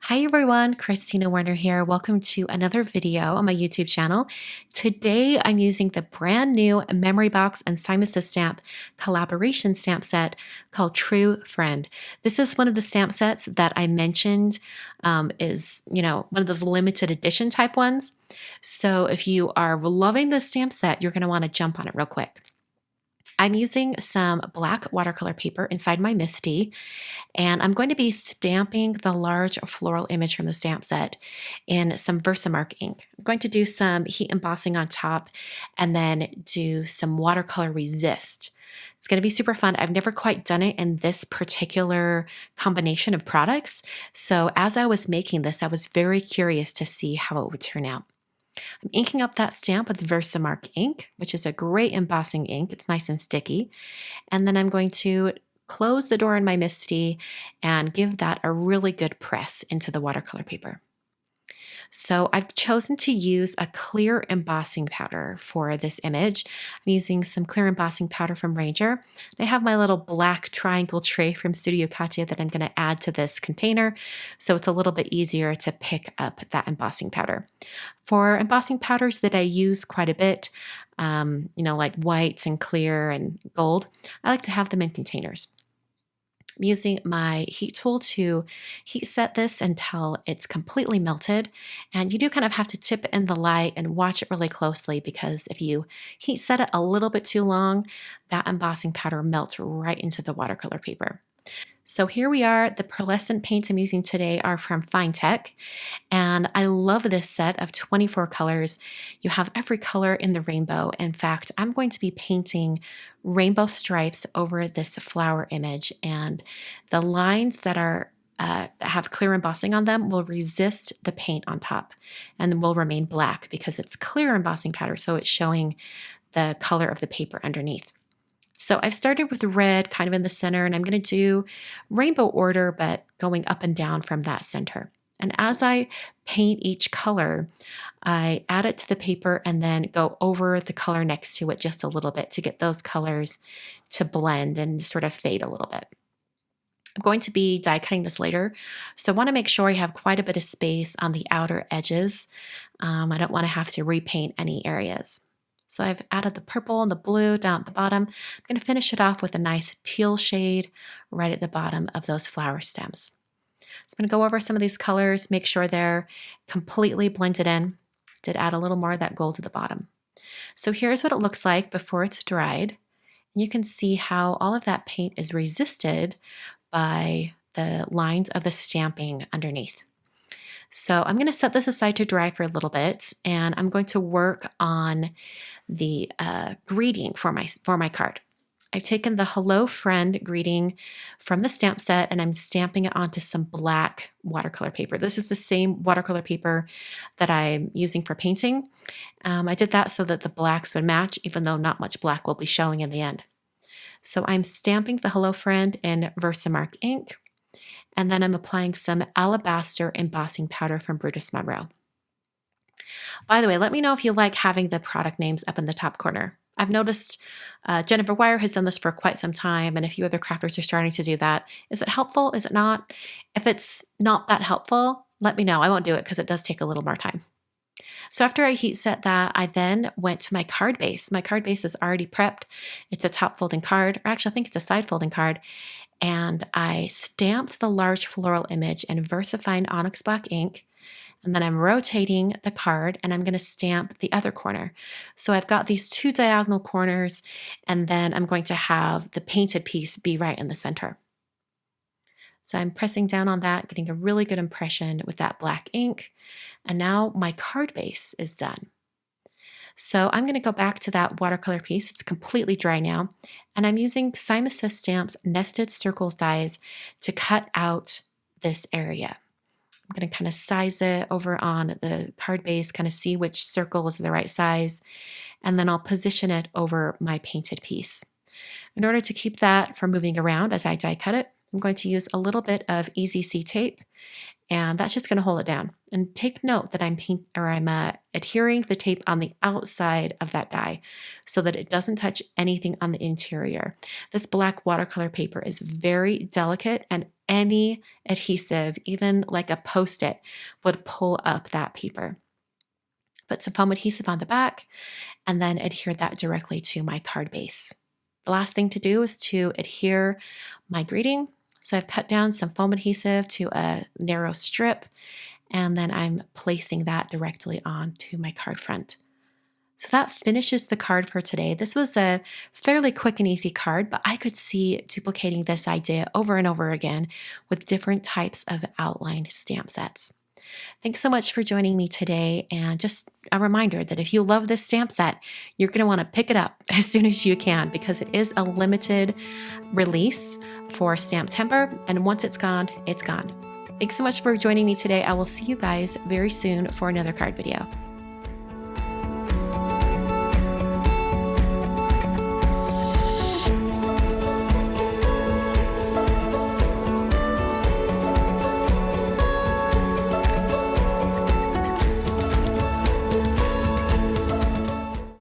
Hi everyone, Christina Werner here. Welcome to another video on my YouTube channel. Today I'm using the brand new Memory Box and Sistema Stamp collaboration stamp set called True Friend. This is one of the stamp sets that I mentioned is, one of those limited edition type ones. So if you are loving this stamp set, you're going to want to jump on it real quick. I'm using some black watercolor paper inside my MISTI, and I'm going to be stamping the large floral image from the stamp set in some VersaMark ink. I'm going to do some heat embossing on top and then do some watercolor resist. It's going to be super fun. I've never quite done it in this particular combination of products. So as I was making this, I was very curious to see how it would turn out. I'm inking up that stamp with VersaMark ink, which is a great embossing ink. It's nice and sticky. And then I'm going to close the door in my MISTI and give that a really good press into the watercolor paper. So I've chosen to use a clear embossing powder for this image. I'm using some clear embossing powder from Ranger. I have my little black triangle tray from Studio Katia that I'm going to add to this container, so it's a little bit easier to pick up that embossing powder. For embossing powders that I use quite a bit, like whites and clear and gold, I like to have them in containers. I'm using my heat tool to heat set this until it's completely melted. And you do kind of have to tip it in the light and watch it really closely, because if you heat set it a little bit too long, that embossing powder melts right into the watercolor paper. So here we are. The pearlescent paints I'm using today are from FineTec, and I love this set of 24 colors. You have every color in the rainbow. In fact, I'm going to be painting rainbow stripes over this flower image, and the lines that are have clear embossing on them will resist the paint on top and will remain black because it's clear embossing powder, so it's showing the color of the paper underneath. So I've started with red kind of in the center, and I'm going to do rainbow order, but going up and down from that center. And as I paint each color, I add it to the paper and then go over the color next to it just a little bit to get those colors to blend and sort of fade a little bit. I'm going to be die cutting this later, so I want to make sure I have quite a bit of space on the outer edges. I don't want to have to repaint any areas. So I've added the purple and the blue down at the bottom. I'm going to finish it off with a nice teal shade right at the bottom of those flower stems. So I'm going to go over some of these colors, make sure they're completely blended in. Did add a little more of that gold to the bottom. So here's what it looks like before it's dried. You can see how all of that paint is resisted by the lines of the stamping underneath. So I'm going to set this aside to dry for a little bit, and I'm going to work on the greeting for my card. I've taken the Hello Friend greeting from the stamp set, and I'm stamping it onto some black watercolor paper. This is the same watercolor paper that I'm using for painting. I did that so that the blacks would match, even though not much black will be showing in the end. So I'm stamping the Hello Friend in VersaMark ink, and then I'm applying some alabaster embossing powder from Brutus Monroe. By the way, let me know if you like having the product names up in the top corner. I've noticed Jennifer Wire has done this for quite some time, and a few other crafters are starting to do that. Is it helpful? Is it not? If it's not that helpful, let me know. I won't do it because it does take a little more time. So after I heat set that, I then went to my card base. My card base is already prepped. It's a top folding card, or actually I think it's a side folding card. And I stamped the large floral image in VersaFine Onyx Black ink. And then I'm rotating the card, and I'm going to stamp the other corner. So I've got these two diagonal corners, and then I'm going to have the painted piece be right in the center. So I'm pressing down on that, getting a really good impression with that black ink. And now my card base is done. So I'm going to go back to that watercolor piece. It's completely dry now. And I'm using Sistema Stamp's Nested Circles dies to cut out this area. I'm going to kind of size it over on the card base, kind of see which circle is the right size, and then I'll position it over my painted piece. In order to keep that from moving around as I die cut it, I'm going to use a little bit of Easy C tape, and that's just going to hold it down. And take note that I'm adhering the tape on the outside of that die so that it doesn't touch anything on the interior. This black watercolor paper is very delicate, and any adhesive, even like a Post-it, would pull up that paper. Put some foam adhesive on the back and then adhere that directly to my card base. The last thing to do is to adhere my greeting. So I've cut down some foam adhesive to a narrow strip, and then I'm placing that directly onto my card front. So that finishes the card for today. This was a fairly quick and easy card, but I could see duplicating this idea over and over again with different types of outline stamp sets. Thanks so much for joining me today, and just a reminder that if you love this stamp set, you're going to want to pick it up as soon as you can because it is a limited release for STAMPtember, and once it's gone, it's gone. Thanks so much for joining me today. I will see you guys very soon for another card video.